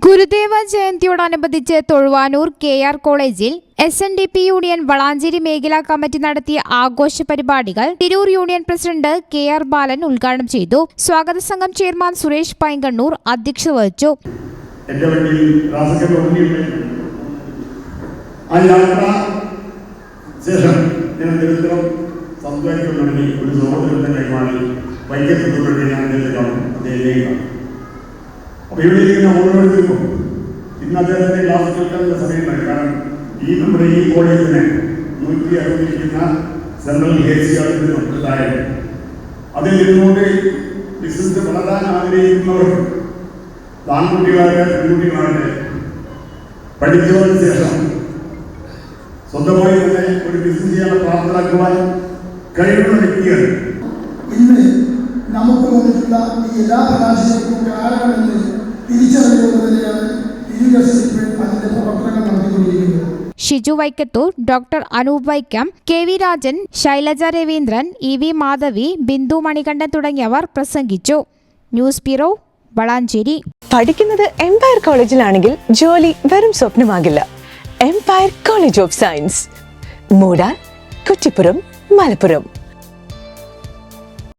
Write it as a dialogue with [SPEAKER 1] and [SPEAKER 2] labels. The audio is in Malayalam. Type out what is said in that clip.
[SPEAKER 1] ഗുരുദേവ ജയന്തിയോടനുബന്ധിച്ച് തൊഴുവാനൂർ KR കോളേജിൽ SNDP യൂണിയൻ വളാഞ്ചേരി മേഖലാ കമ്മിറ്റി നടത്തിയ ആഘോഷ പരിപാടികൾ തിരൂർ യൂണിയൻ പ്രസിഡന്റ് KR ബാലൻ ഉദ്ഘാടനം ചെയ്തു. സ്വാഗത സംഘം ചെയർമാൻ സുരേഷ് പൈങ്കണ്ണൂർ അധ്യക്ഷത വഹിച്ചു.
[SPEAKER 2] ഓരോരുത്തർക്കും ഇന്ന് അദ്ദേഹത്തിന്റെ ക്ലാസ് കേൾക്കുന്ന സമയത്ത് കാരണം നമ്മുടെ ഈ കോളേജിനെ 160 സെൻട്രൽ ഉണ്ടായത് അതിൽ ഇരുന്നുകൊണ്ട് ബിസിനസ് വളരാൻ ആഗ്രഹിക്കുന്നവർ ആൺകുട്ടികളാകട്ടെ പെൺകുട്ടികളാകട്ടെ പഠിച്ചതിന് ശേഷം സ്വന്തമായി തന്നെ ഒരു ബിസിനസ് ചെയ്യാൻ പ്രാപ്തരാക്കുവാൻ കഴിവുള്ള വ്യക്തികൾ
[SPEAKER 3] ഇന്ന് നമുക്ക് വന്നിട്ടുള്ള ഈ എല്ലാ പ്രകാശനങ്ങൾക്കും കാരണമെന്ന് തിരിച്ചറിയുന്നതിനാണ് അതിന്റെ പ്രവർത്തനങ്ങൾ നടത്തിക്കൊണ്ടിരിക്കുന്നത്.
[SPEAKER 1] Shiju Vaikkathur, doctor Anoop Vaikom, KV Rajan, Shailaja Raveendran, EV Madhavi, Bindu Manikandan തുടങ്ങിയവർ പ്രസംഗിച്ചു. News bureau, Valanchery.
[SPEAKER 4] പഠിക്കുന്നത് എംപയർ കോളേജിലാണെങ്കിൽ ജോലി വെറും സ്വപ്നമാകില്ല. Empire College of Science, Moodal, Kuttippuram, Malappuram.